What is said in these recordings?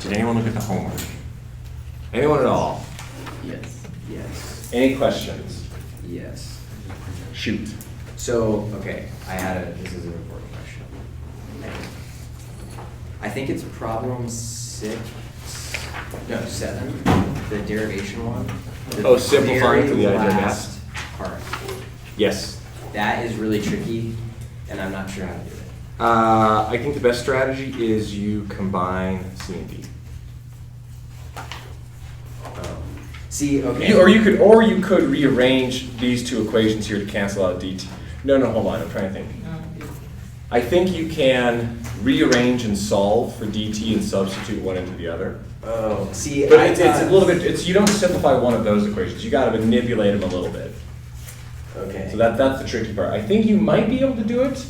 Did anyone look at the homework? Anyone at all? Yes. Yes. Any questions? Yes. Shoot. So, okay, this is an important question. I think it's problem 7, the derivation one. Simplifying for the ideal last gas? part. Yes. That is really tricky, and I'm not sure how to do it. I think the best strategy is you combine C and D. See, okay. Or you could rearrange these two equations here to cancel out dt. No, hold on. I'm trying to think. I think you can rearrange and solve for dt and substitute one into the other. Oh, see, but it's a little bit. You don't simplify one of those equations. You got to manipulate them a little bit. Okay. So that's the tricky part. I think you might be able to do it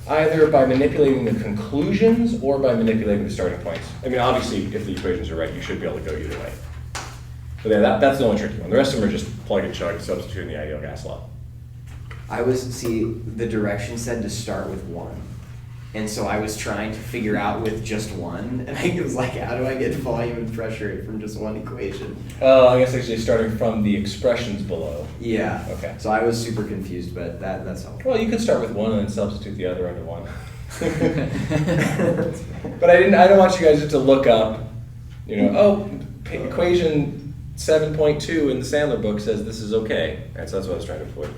either by manipulating the conclusions or by manipulating the starting points. I mean, obviously, if the equations are right, you should be able to go either way. But yeah, that's the only tricky one. The rest of them are just plug and chug, substituting the ideal gas law. The direction said to start with 1. And so I was trying to figure out with just 1, and I was like, how do I get volume and pressure from just one equation? Oh, I guess actually starting from the expressions below. Yeah. Okay. So I was super confused, but that's helpful. Well, you could start with 1 and then substitute the other under 1. But I don't want you guys just to look up, equation 7.2 in the Sandler book says this is okay. Right, so that's what I was trying to avoid.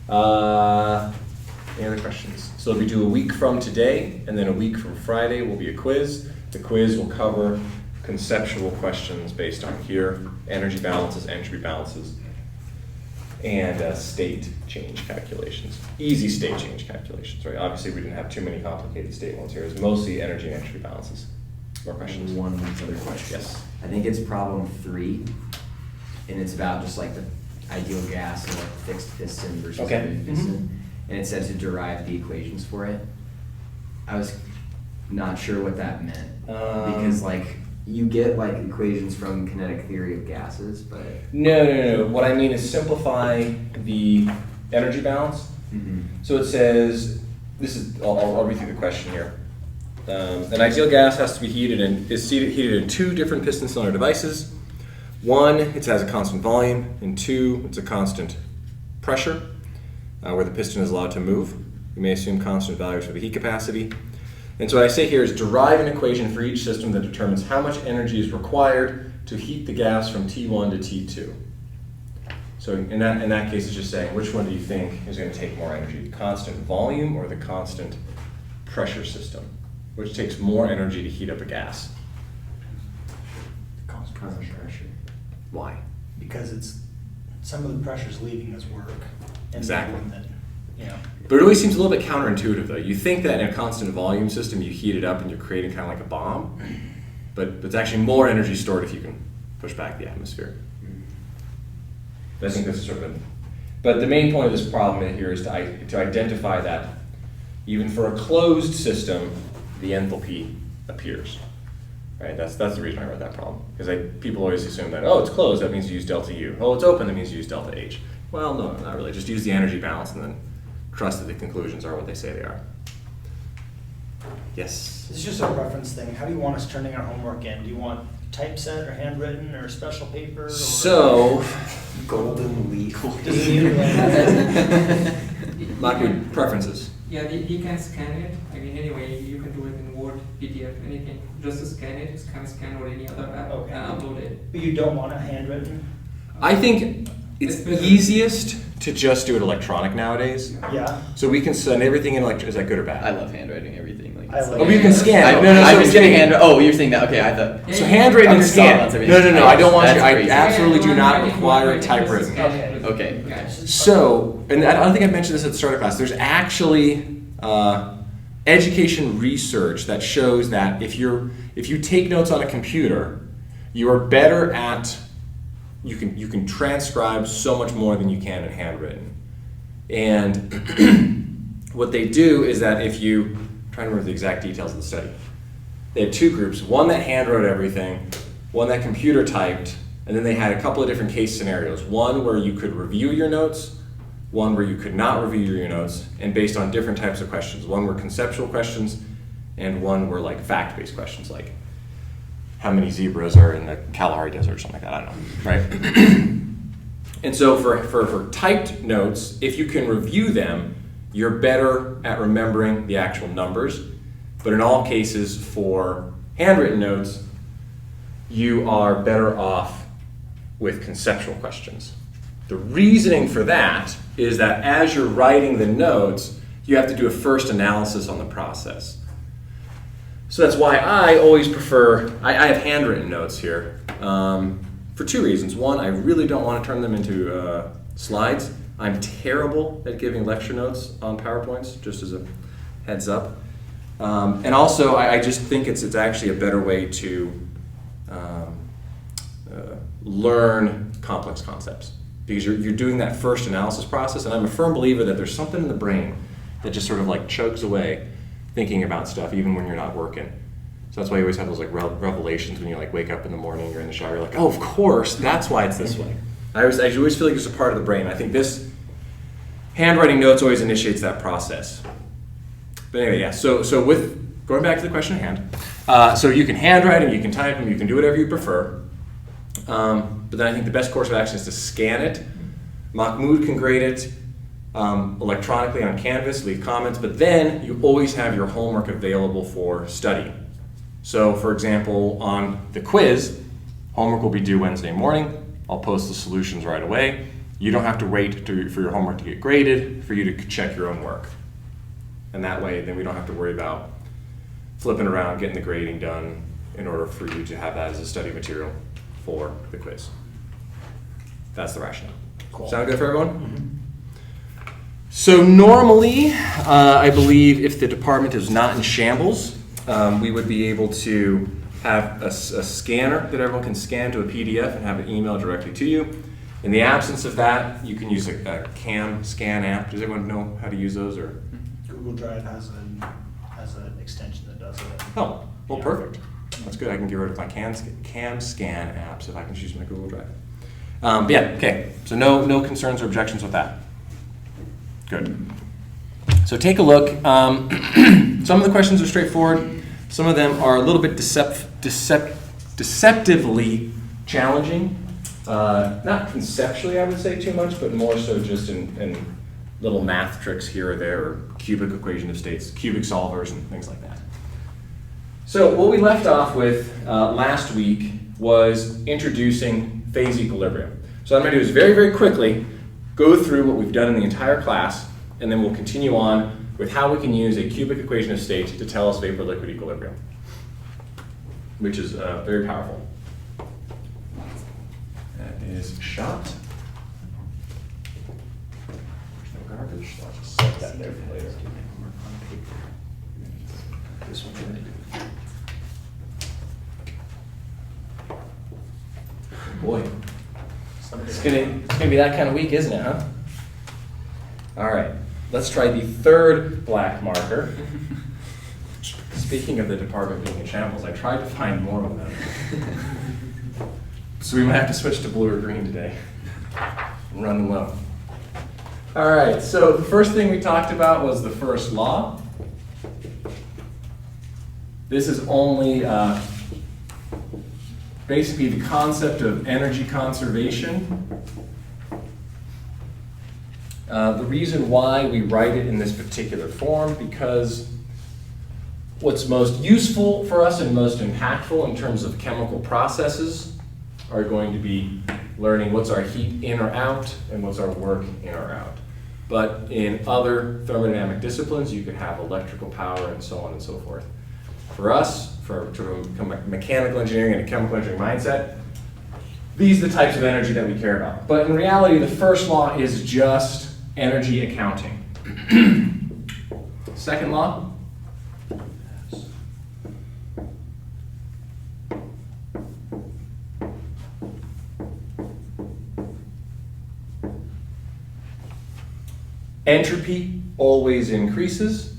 Yeah. Any other questions? So if we do a week from today, and then a week from Friday will be a quiz. The quiz will cover conceptual questions based on here, energy balances, entropy balances, and state change calculations. Easy state change calculations, right? Obviously we didn't have too many complicated state ones here. It's mostly energy and entropy balances. More questions? One other question. Yes. I think it's problem 3, and it's about just like the ideal gas and like fixed piston versus fluid piston. And it said to derive the equations for it. I was not sure what that meant because like you get like equations from kinetic theory of gases, but No. What I mean is simplify the energy balance. So it says I'll read through the question here. An ideal gas has to be heated in 2 different piston cylinder devices. 1, it has a constant volume, and 2, it's a constant pressure, where the piston is allowed to move. You may assume constant values for the heat capacity. And so what I say here is derive an equation for each system that determines how much energy is required to heat the gas from T1 to T2. So in that case, it's just saying, which one do you think is going to take more energy, the constant volume or the constant pressure system? Which takes more energy to heat up a gas? Constant pressure. Why? Because some of the pressure's leaving as work. And Exactly. That, But it always seems a little bit counterintuitive, though. You think that in a constant volume system, you heat it up and you're creating kind of like a bomb, but it's actually more energy stored if you can push back the atmosphere. I think this is sort of but the main point of this problem here is to identify that even for a closed system, the enthalpy appears. Right? That's the reason I wrote that problem. Because people always assume that, it's closed, that means you use delta U. Oh, it's open, that means you use delta H. Well, no, not really. Just use the energy balance and then trust that the conclusions are what they say they are. Yes? It's just a reference thing. How do you want us turning our homework in? Do you want typeset or handwritten or special paper? Or So, golden leaf. Does it Maki, preferences. Yeah, you can scan it. I mean, anyway, you can do it in Word, PDF, anything. Just to scan it, you can scan or any other app Okay. and upload it. But you don't want it handwritten? I think it's easiest to just do it electronic nowadays. Yeah. So we can send everything in electronic. Is that good or bad? I love handwriting everything. Like, I love Oh, but you can scan. I'm just getting hand. Oh, you're saying that? Okay, I thought. So handwritten and scan. No. I don't want you. I That's absolutely do not Handwritten, require handwritten, typewritten. Okay. Okay. Yeah. So, and I don't think I mentioned this at the start of class. There's actually education research that shows that if you take notes on a computer, you are better at you can transcribe so much more than you can in handwritten. And what they do is that I'm trying to remember the exact details of the study. They had 2 groups, one that handwrote everything, one that computer typed, and then they had a couple of different case scenarios. One where you could review your notes, one where you could not review your notes, and based on different types of questions. One were conceptual questions, and one were like fact-based questions like, how many zebras are in the Kalahari Desert or something like that, I don't know, right? And so for typed notes, if you can review them, you're better at remembering the actual numbers. But in all cases, for handwritten notes, you are better off with conceptual questions. The reasoning for that is that as you're writing the notes, you have to do a first analysis on the process. So that's why I always prefer, I have handwritten notes here. For two reasons. One, I really don't want to turn them into slides. I'm terrible at giving lecture notes on PowerPoints, just as a heads up. And also, I just think it's actually a better way to learn complex concepts. Because you're doing that first analysis process, and I'm a firm believer that there's something in the brain that just sort of like chugs away thinking about stuff, even when you're not working. So that's why you always have those like revelations when you like wake up in the morning, you're in the shower, you're like, oh, of course, that's why it's this way. I always feel like there's a part of the brain. I think this handwriting notes always initiates that process. But anyway, yeah, so with, going back to the question at hand, so you can handwrite them, you can type them, you can do whatever you prefer. But then I think the best course of action is to scan it. Mahmoud can grade it electronically on Canvas, leave comments, but then you always have your homework available for study. So for example, on the quiz, homework will be due Wednesday morning. I'll post the solutions right away. You don't have to wait for your homework to get graded for you to check your own work. And that way, then we don't have to worry about flipping around, getting the grading done in order for you to have that as a study material for the quiz. That's the rationale. Cool. Sound good for everyone? So normally, I believe if the department is not in shambles, we would be able to have a scanner that everyone can scan to a PDF and have it emailed directly to you. In the absence of that, you can use a CAM scan app. Does everyone know how to use those? Or Google Drive has an extension that does it. oh, well, Yeah. perfect. That's good. I can get rid of my CAM scan apps if I can choose my Google Drive. But yeah, okay. So no concerns or objections with that. Good. So take a look. Some of the questions are straightforward. Some of them are a little bit deceptively challenging. Not conceptually, I would say, too much, but more so just in little math tricks here or there, or cubic equation of states, cubic solvers, and things like that. So what we left off with last week was introducing phase equilibrium. So what I'm going to do is very, very quickly go through what we've done in the entire class, and then we'll continue on with how we can use a cubic equation of state to tell us vapor-liquid equilibrium, which is very powerful. That is shot. There's no garbage, so I'll just set that there for later. This one today. Boy, it's gonna be that kind of week, isn't it, huh? All right, let's try the third black marker. Speaking of the department being in shambles, I tried to find more of them. So we might have to switch to blue or green today. I'm running low. All right, so the first thing we talked about was the first law. This is only basically the concept of energy conservation. The reason why we write it in this particular form, because what's most useful for us and most impactful in terms of chemical processes are going to be learning what's our heat in or out and what's our work in or out. But in other thermodynamic disciplines, you could have electrical power and so on and so forth. For us, for mechanical engineering and a chemical engineering mindset, these are the types of energy that we care about. But in reality, the first law is just energy accounting. Second law. Entropy always increases.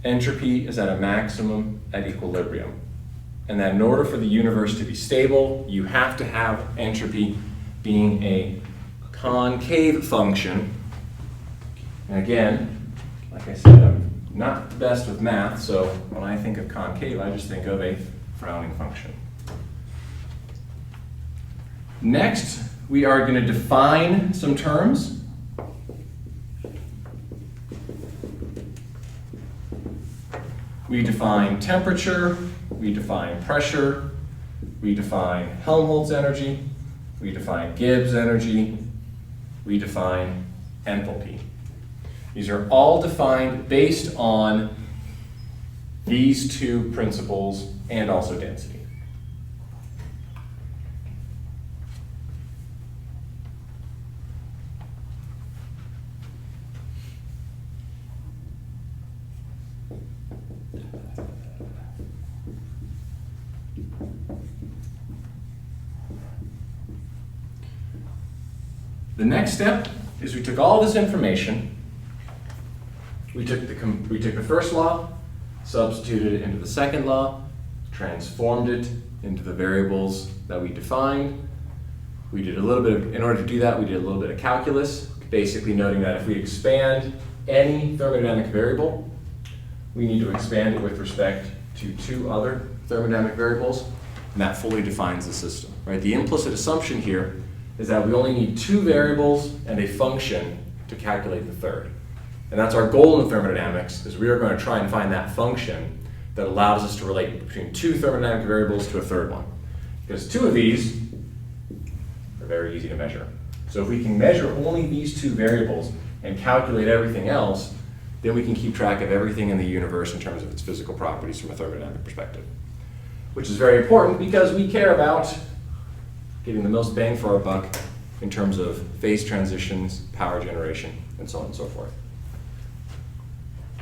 Entropy is at a maximum at equilibrium. And that in order for the universe to be stable, you have to have entropy being a concave function. And again, like I said, I'm not the best with math, so when I think of concave, I just think of a frowning function. Next, we are going to define some terms. We define temperature, we define pressure, we define Helmholtz energy, we define Gibbs energy, we define enthalpy. These are all defined based on these two principles and also density. The next step is we took all this information, we took the first law, substituted it into the second law, transformed it into the variables that we defined. We did a little bit of, in order to do that, we did a little bit of calculus, basically noting that if we expand any thermodynamic variable, we need to expand it with respect to two other thermodynamic variables, and that fully defines the system, right? The implicit assumption here is that we only need two variables and a function to calculate the third. And that's our goal in thermodynamics, is we are going to try and find that function that allows us to relate between two thermodynamic variables to a third one. Because two of these are very easy to measure. So if we can measure only these two variables and calculate everything else, then we can keep track of everything in the universe in terms of its physical properties from a thermodynamic perspective. Which is very important because we care about getting the most bang for our buck in terms of phase transitions, power generation, and so on and so forth.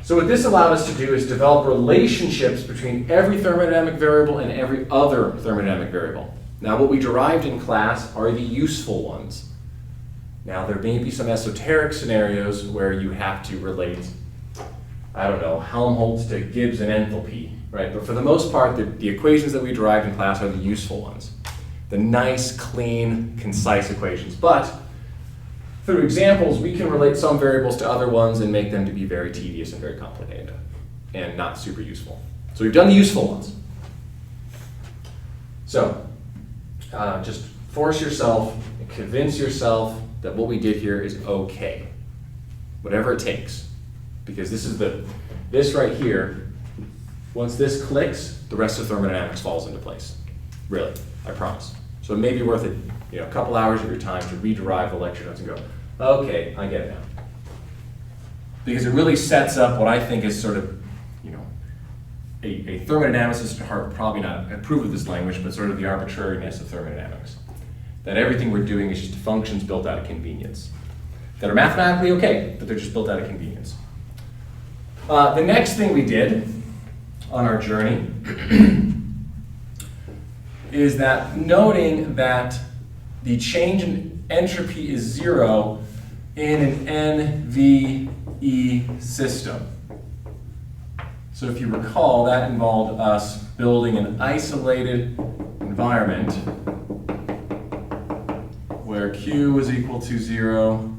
So what this allowed us to do is develop relationships between every thermodynamic variable and every other thermodynamic variable. Now what we derived in class are the useful ones. Now there may be some esoteric scenarios where you have to relate, I don't know, Helmholtz to Gibbs and enthalpy, right? But for the most part, the equations that we derived in class are the useful ones. The nice, clean, concise equations. But through examples, we can relate some variables to other ones and make them to be very tedious and very complicated and not super useful. So we've done the useful ones. So just force yourself and convince yourself that what we did here is okay. Whatever it takes. Because this right here, once this clicks, the rest of thermodynamics falls into place. Really, I promise. So it may be worth it, a couple hours of your time to rederive the lecture notes and go, okay, I get it now. Because it really sets up what I think is sort of, a thermodynamicist at heart, probably not approve of this language, but sort of the arbitrariness of thermodynamics. That everything we're doing is just functions built out of convenience. That are mathematically okay, but they're just built out of convenience. The next thing we did on our journey is that noting that the change in entropy is 0 in an NVE system. So if you recall, that involved us building an isolated environment where Q was equal to 0,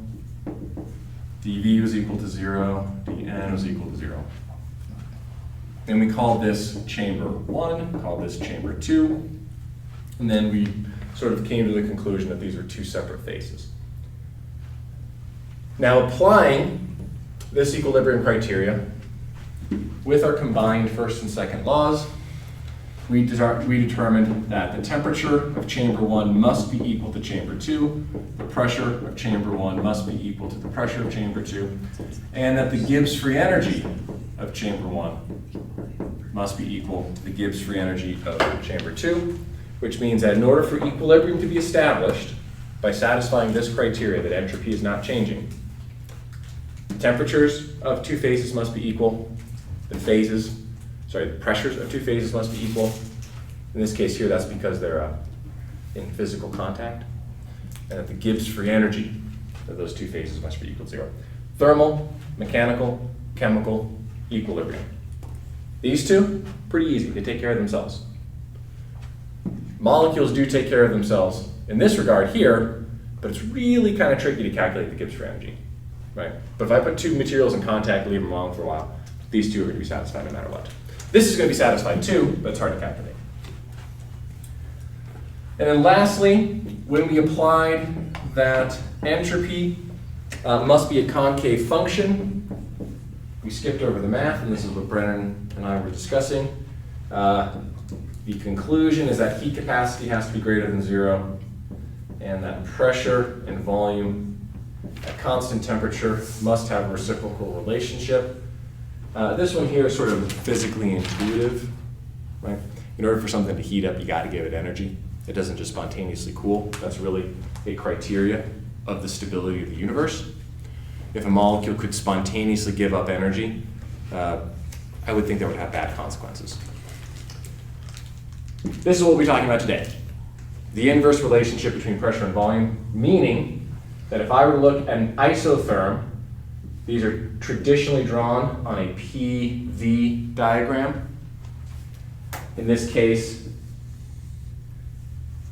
dV was equal to 0, dN was equal to 0. And we called this chamber 1, called this chamber 2, and then we sort of came to the conclusion that these are two separate phases. Now applying this equilibrium criteria with our combined first and second laws, we determined that the temperature of chamber 1 must be equal to chamber 2, the pressure of chamber 1 must be equal to the pressure of chamber 2, and that the Gibbs free energy of chamber 1 must be equal to the Gibbs free energy of chamber 2, which means that in order for equilibrium to be established by satisfying this criteria that entropy is not changing, the temperatures of two phases must be equal, the pressures of two phases must be equal. In this case here, that's because they're in physical contact, and that the Gibbs free energy of those two phases must be equal to 0. Thermal, mechanical, chemical, equilibrium. These two, pretty easy, they take care of themselves. Molecules do take care of themselves in this regard here, but it's really kind of tricky to calculate the Gibbs free energy, right? But if I put two materials in contact, leave them alone for a while, these two are going to be satisfied no matter what. This is going to be satisfied too, but it's hard to calculate. And then lastly, when we applied that entropy must be a concave function, we skipped over the math, and this is what Brennan and I were discussing. The conclusion is that heat capacity has to be greater than 0, and that pressure and volume at constant temperature must have a reciprocal relationship. This one here is sort of physically intuitive, right? In order for something to heat up, you got to give it energy. It doesn't just spontaneously cool. That's really a criteria of the stability of the universe. If a molecule could spontaneously give up energy, I would think that would have bad consequences. This is what we'll be talking about today. The inverse relationship between pressure and volume, meaning that if I were to look at an isotherm, these are traditionally drawn on a PV diagram. In this case,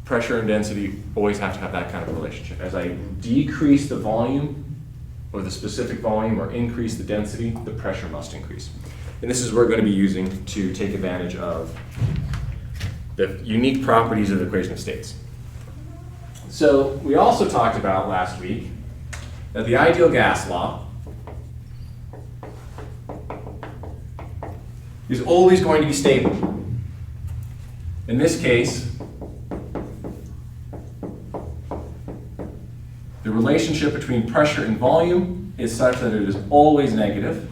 pressure and density always have to have that kind of relationship. As I decrease the volume or the specific volume or increase the density, the pressure must increase. And this is what we're going to be using to take advantage of the unique properties of the equation of states. So we also talked about last week that the ideal gas law is always going to be stable. In this case, the relationship between pressure and volume is such that it is always negative.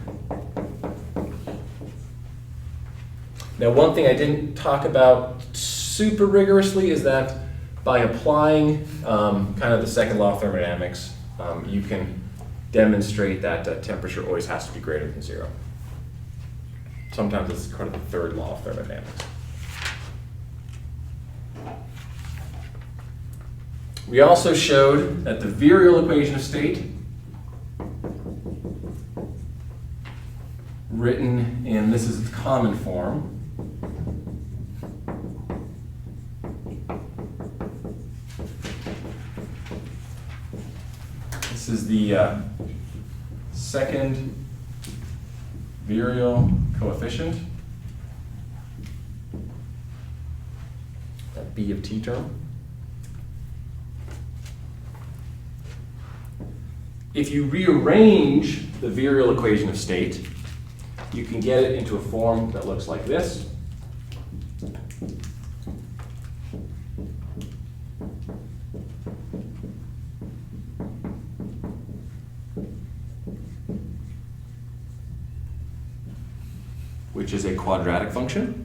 Now, one thing I didn't talk about super rigorously is that by applying kind of the second law of thermodynamics, you can demonstrate that temperature always has to be greater than 0. Sometimes it's kind of the third law of thermodynamics. We also showed that the virial equation of state, written in, this is its common form, this is the second virial coefficient, that B of t term. If you rearrange the virial equation of state, you can get it into a form that looks like this. Which is a quadratic function.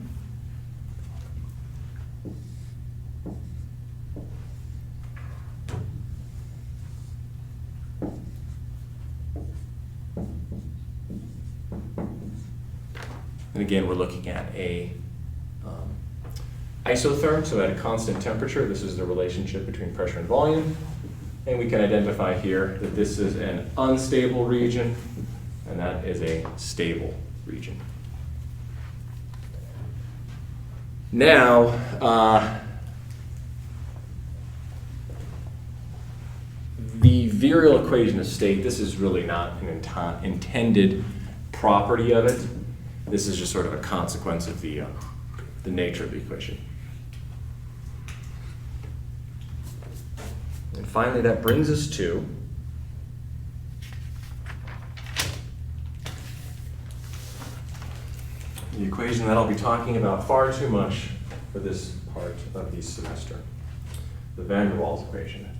And again, we're looking at a isotherm, so at a constant temperature, this is the relationship between pressure and volume. And we can identify here that this is an unstable region, and that is a stable region. Now, the virial equation of state, this is really not an intended property of it. This is just sort of a consequence of the nature of the equation. And finally, that brings us to the equation that I'll be talking about far too much for this part of the semester, the van der Waals equation.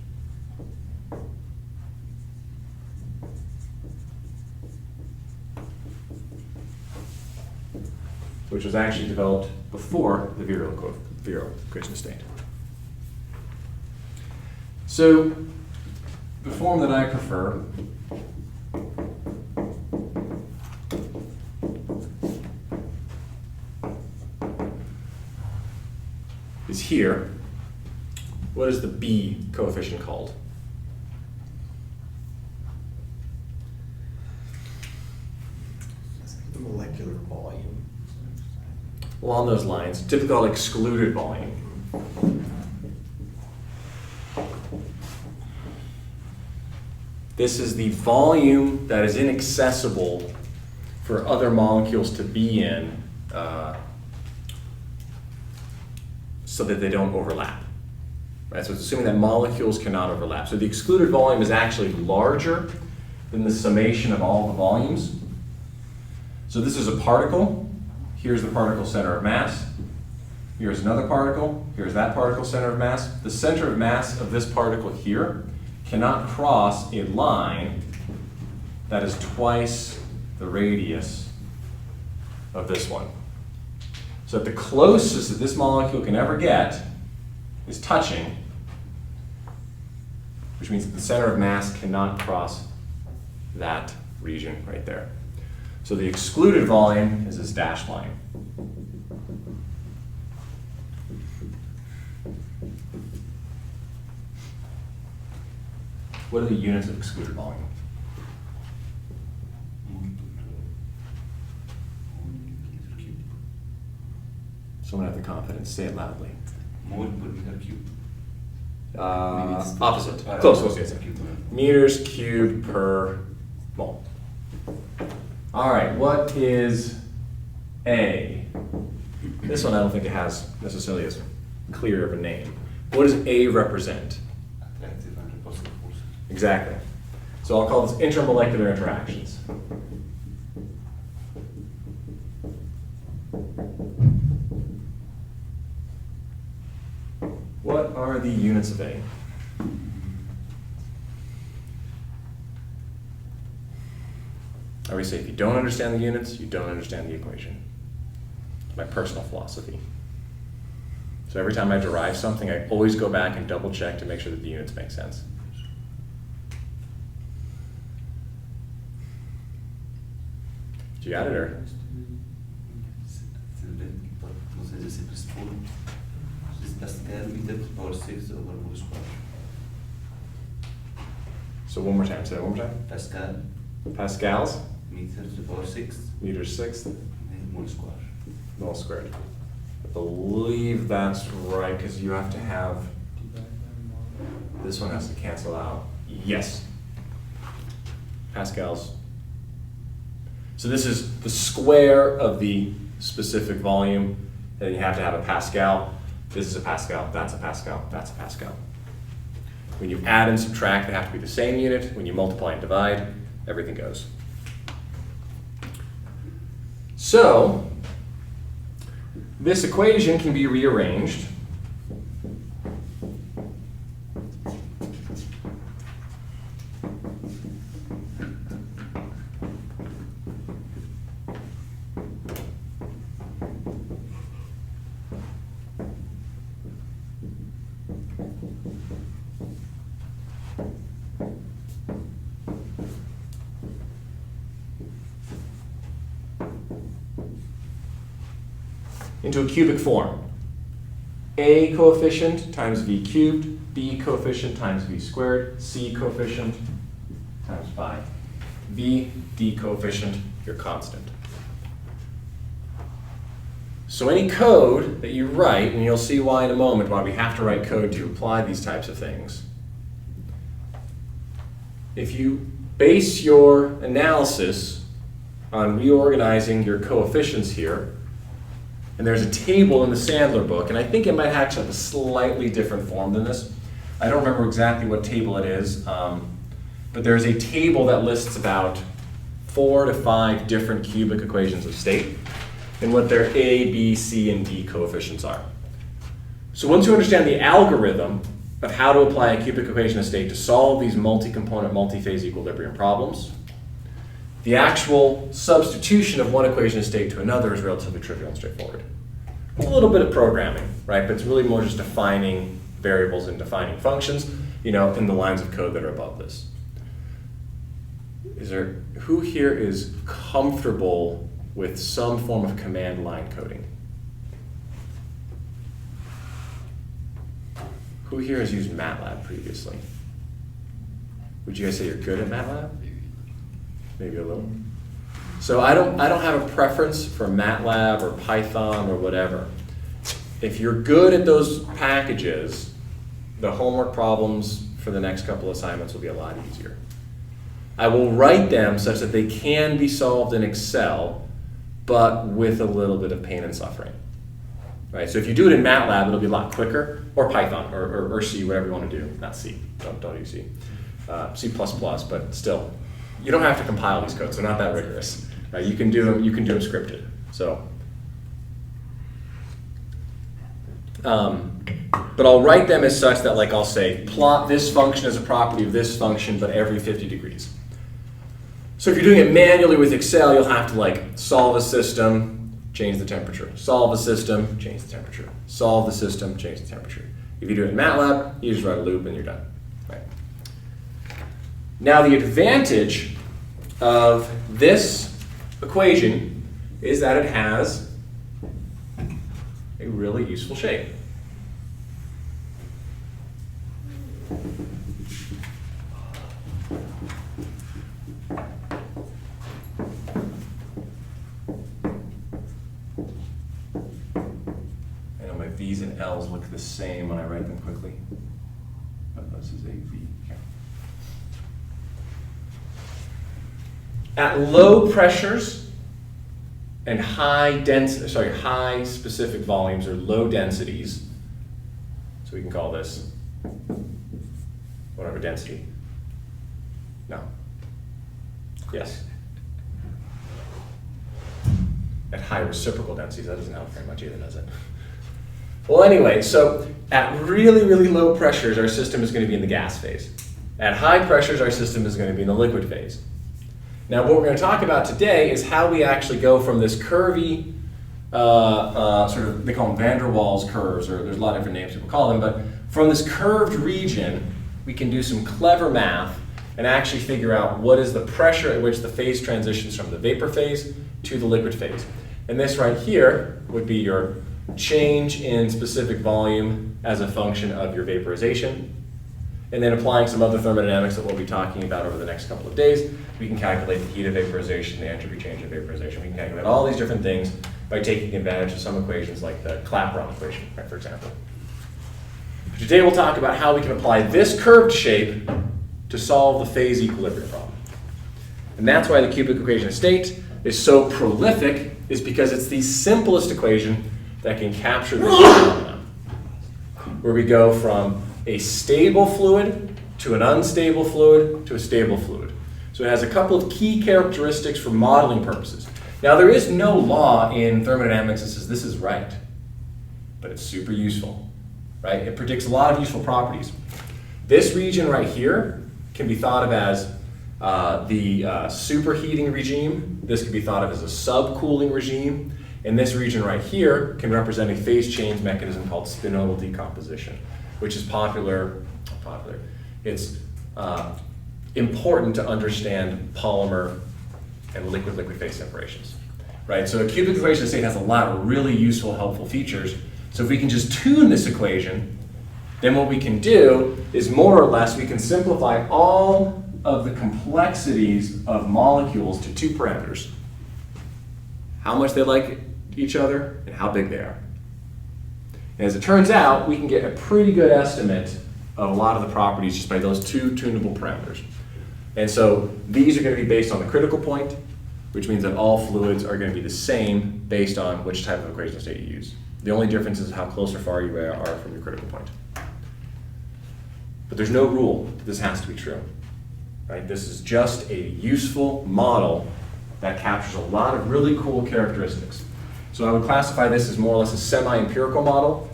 Which was actually developed before the virial equation of state. So the form that I prefer is here. What is the B coefficient called? The molecular volume. Along those lines, typically called excluded volume. This is the volume that is inaccessible for other molecules to be in so that they don't overlap. Right? So it's assuming that molecules cannot overlap. So the excluded volume is actually larger than the summation of all the volumes. So this is a particle. Here's the particle center of mass. Here's another particle. Here's that particle center of mass. The center of mass of this particle here cannot cross a line that is twice the radius of this one. So the closest that this molecule can ever get is touching, which means that the center of mass cannot cross that region right there. So the excluded volume is this dashed line. What are the units of excluded volume? Someone have the confidence, say it loudly. Mole per meter cube. Opposite. Close, yes. Meters cubed per mole. All right, what is A? This one I don't think it has necessarily as clear of a name. What does A represent? Attractive and repulsive forces. Exactly. So I'll call this intermolecular interactions. What are the units of A? I always say if you don't understand the units, you don't understand the equation. My personal philosophy. So every time I derive something, I always go back and double check to make sure that the units make sense. Do you got it, or? Você simples puro. Pascal meter power 6 over mole square. So one more time, say that one more time. Pascal Pascals, meter to the power 6 meters sixth, mole square. mole squared. I believe that's right, because you have to have, this one has to cancel out. Yes. Pascals. So this is the square of the specific volume, and you have to have a Pascal. This is a Pascal, that's a Pascal, that's a Pascal. When you add and subtract, they have to be the same unit. When you multiply and divide, everything goes. So, this equation can be rearranged into a cubic form. A coefficient times v cubed, B coefficient times v squared, C coefficient times pi. V, D coefficient, your constant. So any code that you write, and you'll see why in a moment, why we have to write code to apply these types of things. If you base your analysis on reorganizing your coefficients here, and there's a table in the Sandler book, and I think it might actually have a slightly different form than this. I don't remember exactly what table it is, but there's a table that lists about 4 to 5 different cubic equations of state and what their A, B, C, and D coefficients are. So once you understand the algorithm of how to apply a cubic equation of state to solve these multi-component, multi-phase equilibrium problems, the actual substitution of one equation of state to another is relatively trivial and straightforward. A little bit of programming, right? But it's really more just defining variables and defining functions, in the lines of code that are above this. Who here is comfortable with some form of command line coding? Who here has used MATLAB previously? Would you guys say you're good at MATLAB? Maybe a little. So I don't have a preference for MATLAB or Python or whatever. If you're good at those packages, the homework problems for the next couple assignments will be a lot easier. I will write them such that they can be solved in Excel, but with a little bit of pain and suffering. right? So if you do it in MATLAB, it'll be a lot quicker, or Python, or C, whatever you want to do. Not C, don't use C. C++, but still, you don't have to compile these codes. They're not that rigorous, right? You can do them scripted. So, but I'll write them as such that, like, I'll say, plot this function as a property of this function, but every 50 degrees. So if you're doing it manually with Excel, you'll have to, like, solve a system, change the temperature. Solve a system, change the temperature. Solve the system, change the temperature. If you do it in MATLAB, you just write a loop and you're done. Right. Now the advantage of this equation is that it has a really useful shape. I know my V's and L's look the same when I write them quickly, but this is a V. Okay. At low pressures and high specific volumes or low densities, so we can call this whatever density. No. Yes. At high reciprocal densities, that doesn't help very much either, does it? Well, anyway, so at really, really low pressures, our system is going to be in the gas phase. At high pressures, our system is going to be in the liquid phase. Now, what we're going to talk about today is how we actually go from this curvy, sort of, they call them van der Waals curves, or there's a lot of different names people call them, but from this curved region, we can do some clever math and actually figure out what is the pressure at which the phase transitions from the vapor phase to the liquid phase. And this right here would be your change in specific volume as a function of your vaporization. And then applying some other thermodynamics that we'll be talking about over the next couple of days, we can calculate the heat of vaporization, the entropy change of vaporization. We can calculate all these different things by taking advantage of some equations like the Clapeyron equation, right, for example. Today we'll talk about how we can apply this curved shape to solve the phase equilibrium problem. And that's why the cubic equation of state is so prolific, is because it's the simplest equation that can capture this phenomenon, where we go from a stable fluid to an unstable fluid to a stable fluid. So it has a couple of key characteristics for modeling purposes. Now, there is no law in thermodynamics that says this is right, but it's super useful, right? It predicts a lot of useful properties. This region right here can be thought of as the superheating regime. This can be thought of as a subcooling regime. And this region right here can represent a phase change mechanism called spinodal decomposition, which is It's important to understand polymer and liquid-liquid phase separations, right? So a cubic equation of state has a lot of really useful, helpful features. So if we can just tune this equation, then what we can do is more or less we can simplify all of the complexities of molecules to two parameters: how much they like each other and how big they are. And as it turns out, we can get a pretty good estimate of a lot of the properties just by those two tunable parameters. And so these are going to be based on the critical point, which means that all fluids are going to be the same based on which type of equation of state you use. The only difference is how close or far you are from your critical point. But there's no rule that this has to be true, right? This is just a useful model that captures a lot of really cool characteristics. So I would classify this as more or less a semi-empirical model,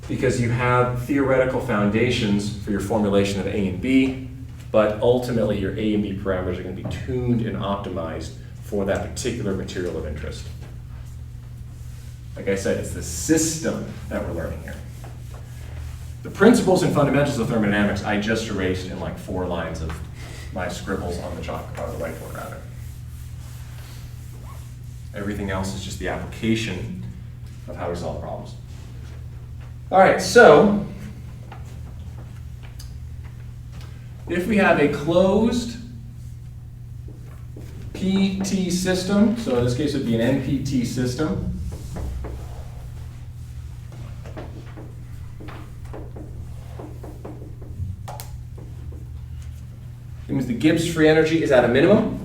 because you have theoretical foundations for your formulation of A and B, but ultimately your A and B parameters are going to be tuned and optimized for that particular material of interest. Like I said, it's the system that we're learning here. The principles and fundamentals of thermodynamics I just erased in like 4 lines of my scribbles on the chalk, or the whiteboard rather. Everything else is just the application of how we solve problems. All right, so if we have a closed PT system, so in this case it would be an NPT system, it means the Gibbs free energy is at a minimum.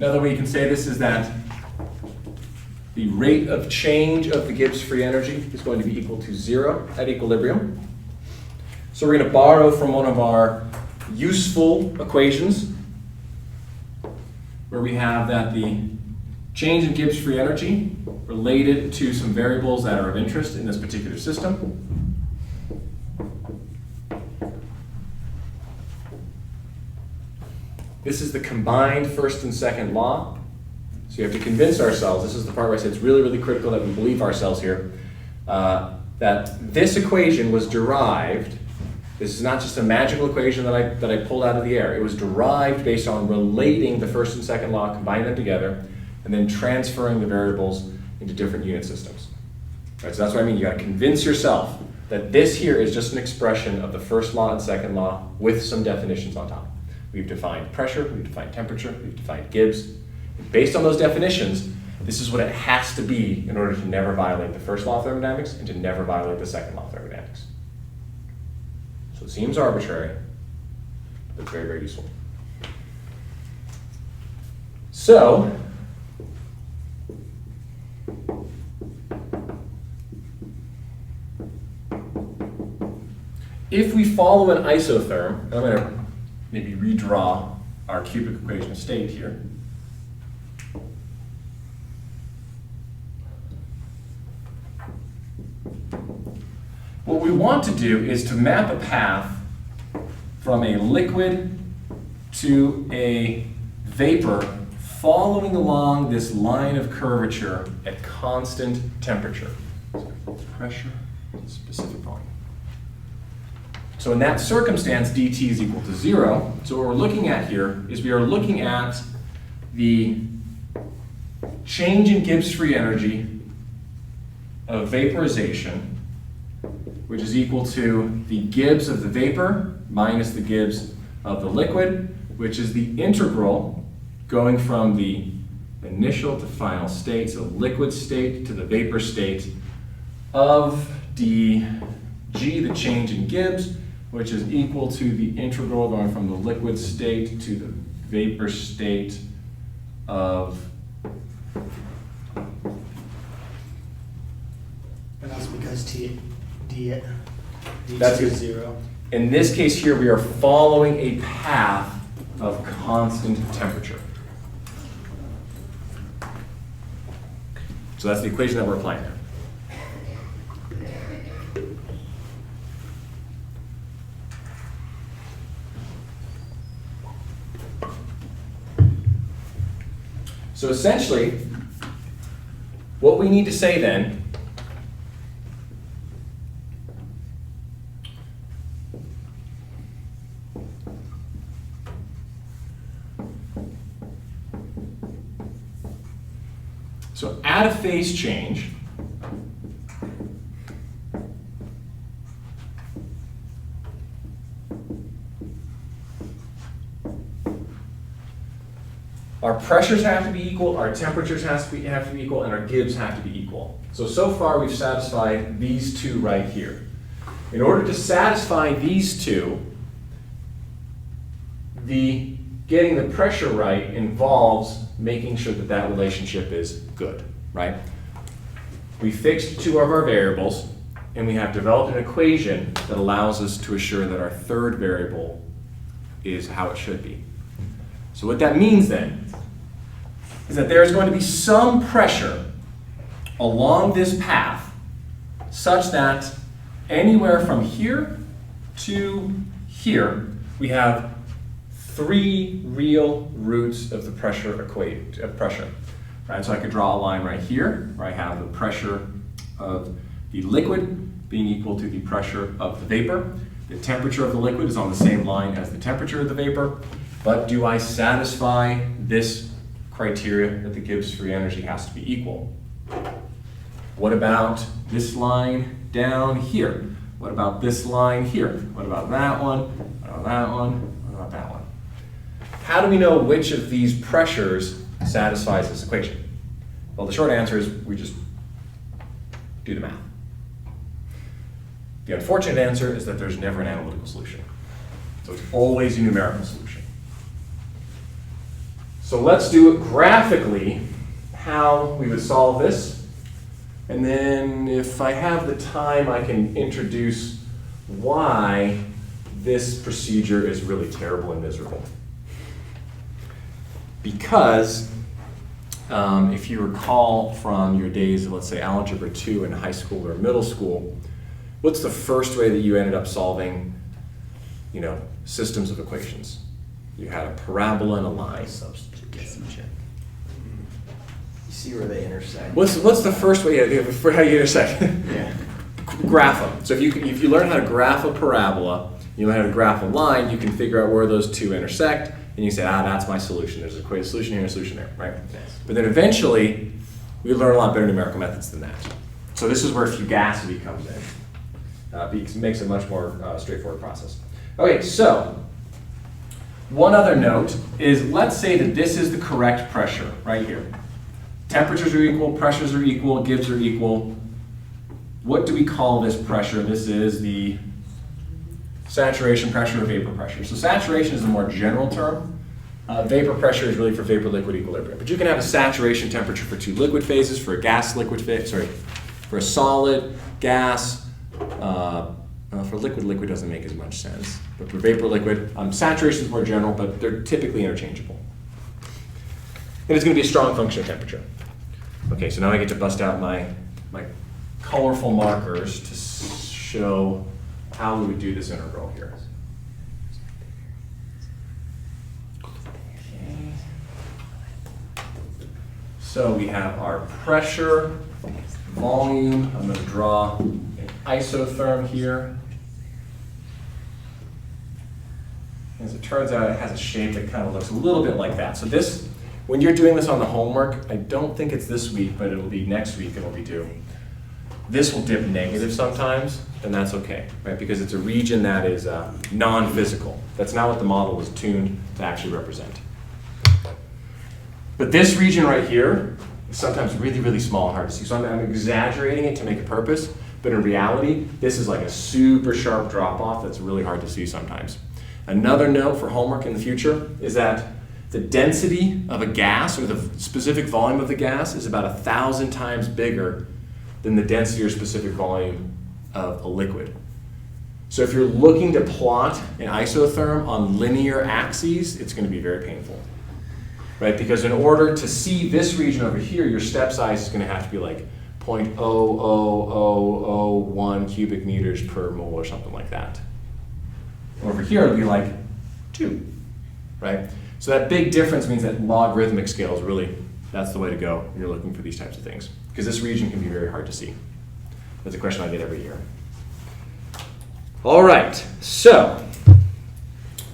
Another way you can say this is that the rate of change of the Gibbs free energy is going to be equal to 0 at equilibrium. So we're going to borrow from one of our useful equations, where we have that the change in Gibbs free energy related to some variables that are of interest in this particular system. This is the combined first and second law. So you have to convince ourselves, this is the part where I say it's really, really critical that we believe ourselves here, that this equation was derived. This is not just a magical equation that I pulled out of the air. It was derived based on relating the first and second law, combining them together, and then transferring the variables into different unit systems. Right, so that's what I mean. You got to convince yourself that this here is just an expression of the first law and second law with some definitions on top. We've defined pressure, we've defined temperature, we've defined Gibbs. Based on those definitions, this is what it has to be in order to never violate the first law of thermodynamics and to never violate the second law of thermodynamics. So it seems arbitrary, but it's very, very useful. So, if we follow an isotherm, and I'm going to maybe redraw our cubic equation of state here. What we want to do is to map a path from a liquid to a vapor following along this line of curvature at constant temperature. Pressure, specific volume. So in that circumstance, dt is equal to 0. So what we're looking at here is we are looking at the change in Gibbs free energy of vaporization, which is equal to the Gibbs of the vapor minus the Gibbs of the liquid, which is the integral going from the initial to final state, so liquid state to the vapor state, of dg, the change in Gibbs, which is equal to the integral going from the liquid state to the vapor state of. And that's because dt That's is good. 0. In this case here, we are following a path of constant temperature. So that's the equation that we're applying there. So essentially, what we need to say then so at a phase change, our pressures have to be equal, our temperatures have to be equal, and our Gibbs have to be equal. So far we've satisfied these two right here. In order to satisfy these two, getting the pressure right involves making sure that that relationship is good, right? We fixed two of our variables, and we have developed an equation that allows us to assure that our third variable is how it should be. So what that means then is that there is going to be some pressure along this path such that anywhere from here to here, we have 3 real roots of the pressure equation, right? So I could draw a line right here where I have the pressure of the liquid being equal to the pressure of the vapor. The temperature of the liquid is on the same line as the temperature of the vapor, but do I satisfy this criteria that the Gibbs free energy has to be equal? What about this line down here? What about this line here? What about that one? What about that one? What about that one? How do we know which of these pressures satisfies this equation? Well, the short answer is we just do the math. The unfortunate answer is that there's never an analytical solution. So it's always a numerical solution. So let's do it graphically. how we would solve this. And then if I have the time, I can introduce why this procedure is really terrible and miserable. Because if you recall from your days of, let's say, Algebra 2 in high school or middle school, what's the first way that you ended up solving, systems of equations? You had a parabola and a line. You see where they intersect? What's the first way for how you intersect? Yeah. Graph them. So if you learn how to graph a parabola, you learn how to graph a line, you can figure out where those two intersect, and you say, that's my solution. There's a solution here and a solution there, right? But then eventually, we learn a lot better numerical methods than that. So this is where fugacity comes in. It makes it a much more straightforward process. Okay, so one other note is, let's say that this is the correct pressure right here. Temperatures are equal, pressures are equal, gives are equal. What do we call this pressure? This is the saturation pressure or vapor pressure. So saturation is a more general term. Vapor pressure is really for vapor-liquid equilibrium. But you can have a saturation temperature for two liquid phases, for a gas-liquid phase, for a solid, gas. For liquid doesn't make as much sense. But for vapor-liquid, saturation is more general, but they're typically interchangeable. And it's going to be a strong function of temperature. Okay, so now I get to bust out my colorful markers to show how we would do this integral here. Okay. So we have our pressure, volume. I'm going to draw an isotherm here. As it turns out, it has a shape that kind of looks a little bit like that. So this, when you're doing this on the homework, I don't think it's this week, but it'll be next week it'll be due. This will dip negative sometimes, and that's okay, right? Because it's a region that is non-physical. That's not what the model was tuned to actually represent. But this region right here is sometimes really, really small and hard to see. So I'm exaggerating it to make a purpose, but in reality, this is like a super sharp drop-off that's really hard to see sometimes. Another note for homework in the future is that the density of a gas, or the specific volume of the gas, is about 1,000 times bigger than the density or specific volume of a liquid. So if you're looking to plot an isotherm on linear axes, it's going to be very painful, right? Because in order to see this region over here, your step size is going to have to be like 0.00001 cubic meters per mole or something like that. Over here, it'll be like 2, right? So that big difference means that logarithmic scale is really, that's the way to go when you're looking for these types of things. Because this region can be very hard to see. That's a question I get every year. All right, so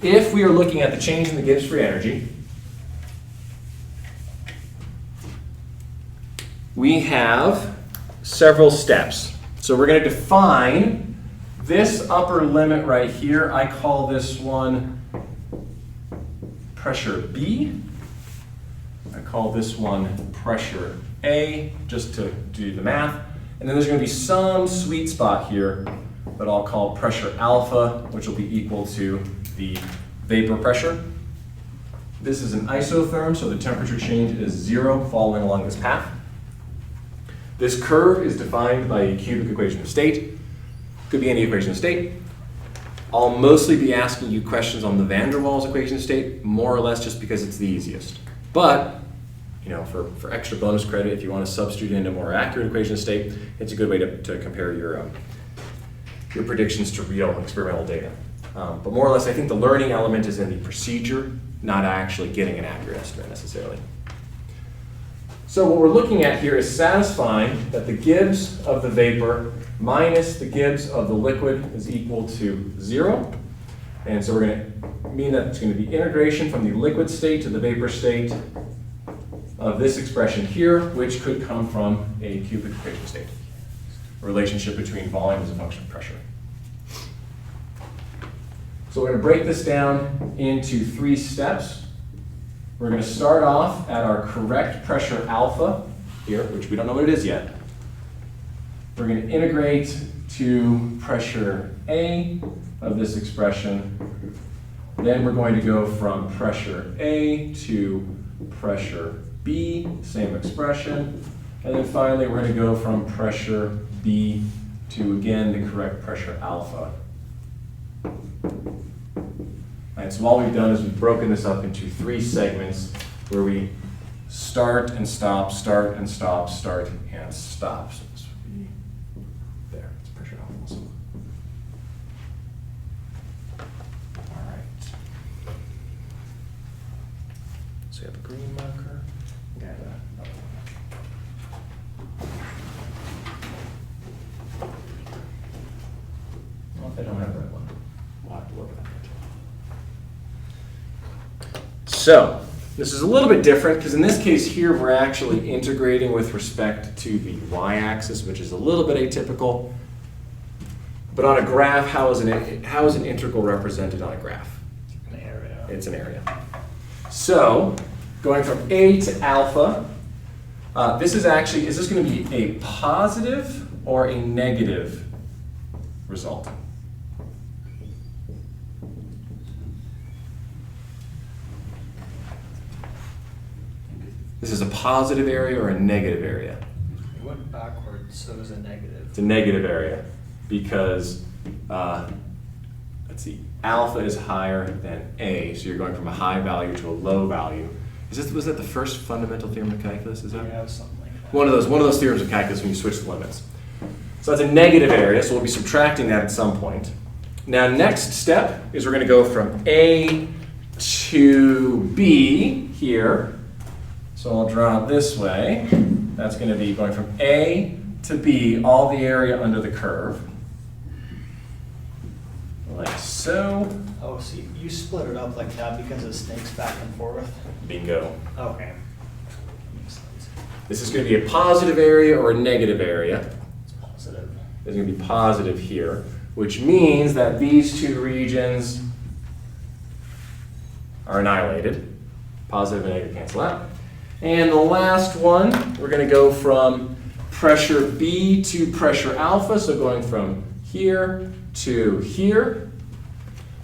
if we are looking at the change in the Gibbs free energy, we have several steps. So we're going to define this upper limit right here. I call this one pressure B. I call this one pressure A, just to do the math. And then there's going to be some sweet spot here that I'll call pressure alpha, which will be equal to the vapor pressure. This is an isotherm, so the temperature change is 0 following along this path. This curve is defined by a cubic equation of state. Could be any equation of state. I'll mostly be asking you questions on the van der Waals equation of state, more or less just because it's the easiest. But, for extra bonus credit, if you want to substitute in a more accurate equation of state, it's a good way to compare your predictions to real experimental data. But more or less, I think the learning element is in the procedure, not actually getting an accurate estimate necessarily. So what we're looking at here is satisfying that the Gibbs of the vapor minus the Gibbs of the liquid is equal to 0. And so we're going to mean that it's going to be integration from the liquid state to the vapor state of this expression here, which could come from a cubic equation state. A relationship between volume as a function of pressure. So we're going to break this down into 3 steps. We're going to start off at our correct pressure alpha here, which we don't know what it is yet. We're going to integrate to pressure A of this expression. Then we're going to go from pressure A to pressure B, same expression. And then finally, we're going to go from pressure B to, again, the correct pressure alpha. And so all we've done is we've broken this up into 3 segments where we start and stop, start and stop, start and stop. So this would be there. It's pressure alpha also. All right. So we have a green marker. We have another one. Well, if I don't have a red one, we'll have to work on that. So, this is a little bit different because in this case here we're actually integrating with respect to the y-axis, which is a little bit atypical. But on a graph, how is an integral represented on a graph? An area. It's an area. So, going from A to alpha, is this going to be a positive or a negative result? This is a positive area or a negative area? It went backwards, so it was a negative. It's a negative area because, let's see, alpha is higher than A, so you're going from a high value to a low value. Was that the first fundamental theorem of calculus? Is that? Yeah, something like that. One of those theorems of calculus when you switch the limits. So that's a negative area, so we'll be subtracting that at some point. Now, next step is we're going to go from A to B here. So I'll draw it this way. That's going to be going from A to B, all the area under the curve. Like so. Oh, so you split it up like that because it snakes back and forth? Bingo. Okay. Makes sense. This is going to be a positive area or a negative area. It's positive. It's going to be positive here, which means that these 2 regions are annihilated. Positive and negative cancel out. And the last one, we're going to go from pressure B to pressure alpha, so going from here to here.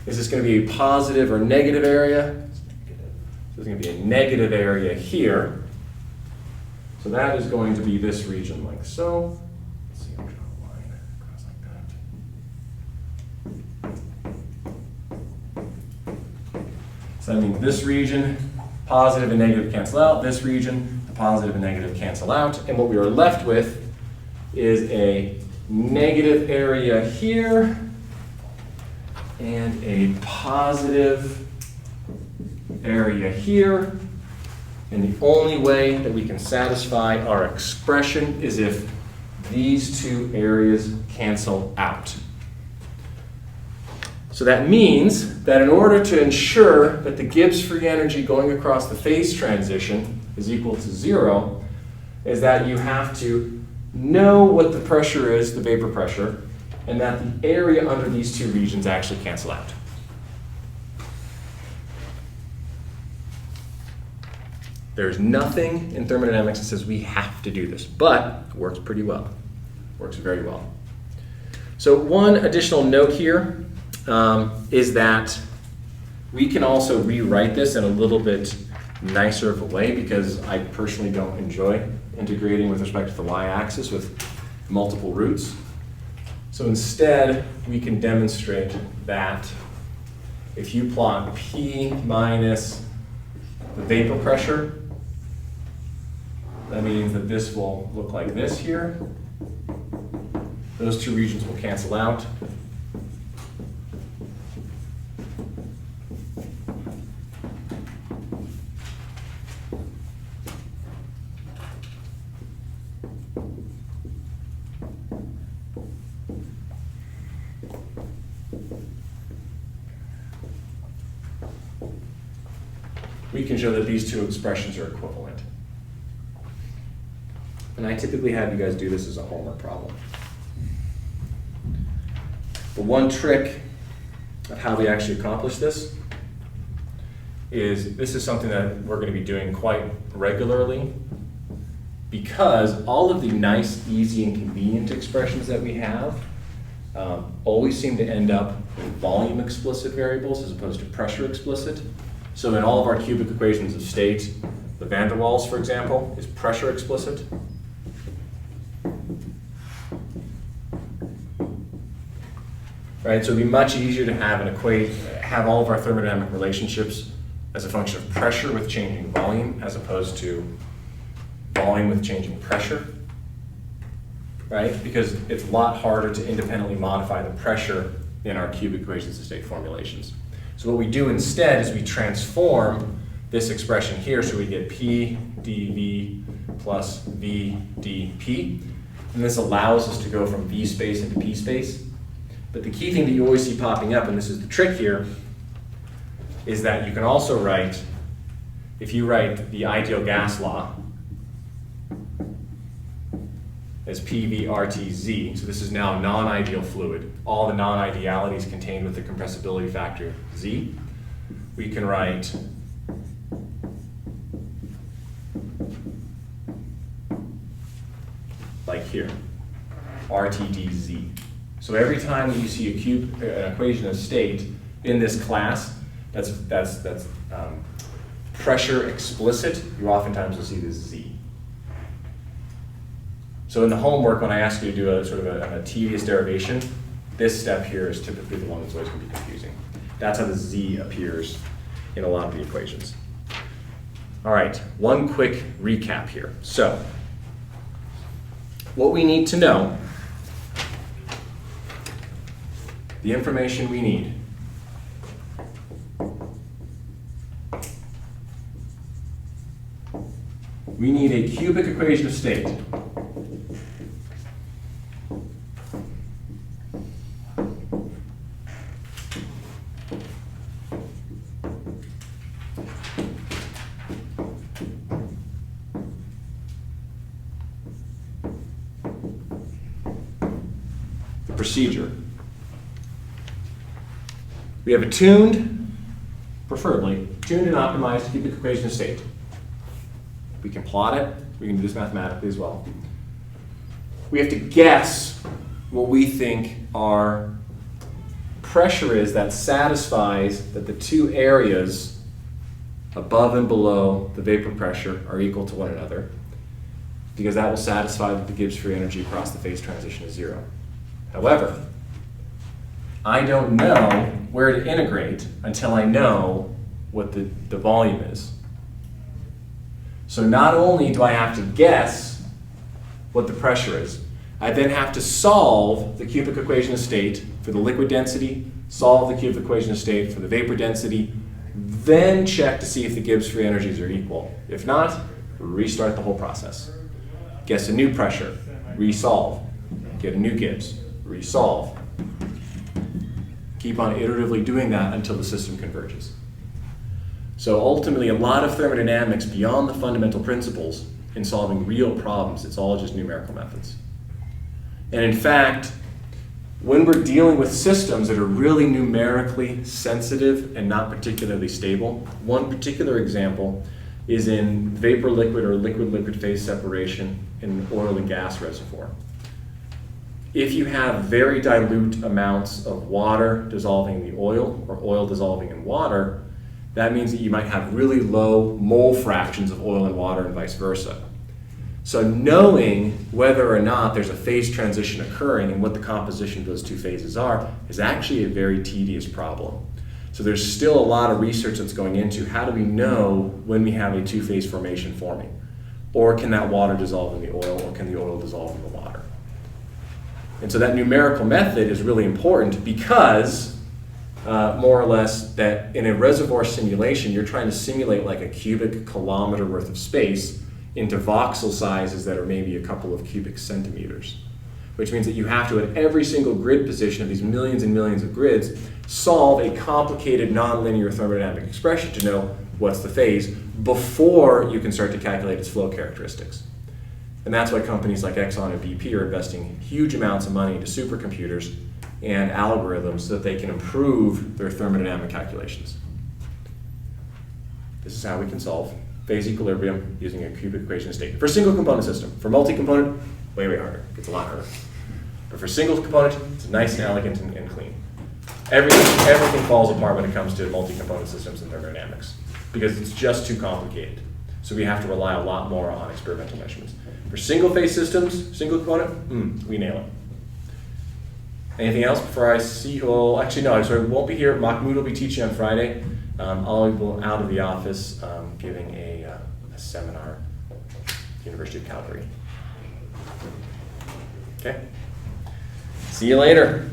Is this going to be a positive or negative area? So there's going to be a negative area here. So that is going to be this region like so. Let's see, I'll draw a line across like that. So that means this region, positive and negative cancel out. This region, the positive and negative cancel out. And what we are left with is a negative area here and a positive area here. And the only way that we can satisfy our expression is if these 2 areas cancel out. So that means that in order to ensure that the Gibbs free energy going across the phase transition is equal to 0, is that you have to know what the pressure is, the vapor pressure, and that the area under these 2 regions actually cancel out. There's nothing in thermodynamics that says we have to do this, but it works pretty well. Works very well. So one additional note here is that we can also rewrite this in a little bit nicer of a way because I personally don't enjoy integrating with respect to the y-axis with multiple roots. So instead, we can demonstrate that if you plot P minus the vapor pressure, that means that this will look like this here. Those 2 regions will cancel out. We can show that these 2 expressions are equivalent. And I typically have you guys do this as a homework problem. The one trick of how we actually accomplish this is something that we're going to be doing quite regularly because all of the nice, easy, and convenient expressions that we have always seem to end up with volume explicit variables as opposed to pressure explicit. So in all of our cubic equations of state, The van der Waals, for example, is pressure explicit. Right, so it'd be much easier to have all of our thermodynamic relationships as a function of pressure with changing volume as opposed to volume with changing pressure. Right, because it's a lot harder to independently modify the pressure in our cubic equations of state formulations. So what we do instead is we transform this expression here, so we get P dV plus V dP. And this allows us to go from V space into P space. But the key thing that you always see popping up, and this is the trick here, is that you can also write, if you write the ideal gas law as PVRTZ, so this is now non-ideal fluid, all the non-idealities contained with the compressibility factor Z, we can write like here, RTDZ. So every time you see an equation of state in this class, that's pressure explicit, you oftentimes will see this Z. So in the homework, when I ask you to do a sort of a tedious derivation, this step here is typically the one that's always going to be confusing. That's how the Z appears in a lot of the equations. All right, one quick recap here. So what we need to know, the information we need, we need a cubic equation of state. The procedure. We have a tuned, preferably, tuned and optimized cubic equation of state. We can plot it. We can do this mathematically as well. We have to guess what we think our pressure is that satisfies that the two areas above and below the vapor pressure are equal to one another, because that will satisfy that the Gibbs free energy across the phase transition is zero. However, I don't know where to integrate until I know what the volume is. So not only do I have to guess what the pressure is, I then have to solve the cubic equation of state for the liquid density, solve the cubic equation of state for the vapor density, then check to see if the Gibbs free energies are equal. If not, restart the whole process. Guess a new pressure, resolve. Get a new Gibbs, resolve. Keep on iteratively doing that until the system converges. So ultimately, a lot of thermodynamics beyond the fundamental principles in solving real problems, it's all just numerical methods. And in fact, when we're dealing with systems that are really numerically sensitive and not particularly stable, one particular example is in vapor-liquid or liquid-liquid phase separation in an oil and gas reservoir. If you have very dilute amounts of water dissolving in the oil or oil dissolving in water, that means that you might have really low mole fractions of oil and water and vice versa. So knowing whether or not there's a phase transition occurring and what the composition of those two phases are is actually a very tedious problem. So there's still a lot of research that's going into how do we know when we have a two-phase formation forming? Or can that water dissolve in the oil, or can the oil dissolve in the water? And so that numerical method is really important because, more or less, that in a reservoir simulation, you're trying to simulate like a cubic kilometer worth of space into voxel sizes that are maybe a couple of cubic centimeters, which means that you have to, at every single grid position of these millions and millions of grids, solve a complicated nonlinear thermodynamic expression to know what's the phase before you can start to calculate its flow characteristics. And that's why companies like Exxon and BP are investing huge amounts of money into supercomputers and algorithms so that they can improve their thermodynamic calculations. This is how we can solve phase equilibrium using a cubic equation of state. For a single component system. For multi-component, way harder. It gets a lot harder. But for single component, it's nice and elegant and clean. Everything falls apart when it comes to multi-component systems and thermodynamics because it's just too complicated. So we have to rely a lot more on experimental measurements. For single phase systems, single component, we nail it. Anything else before I see, well, actually no, so I won't be here. Mahmoud will be teaching on Friday. I'll be out of the office giving a seminar at the University of Calgary. Okay. See you later.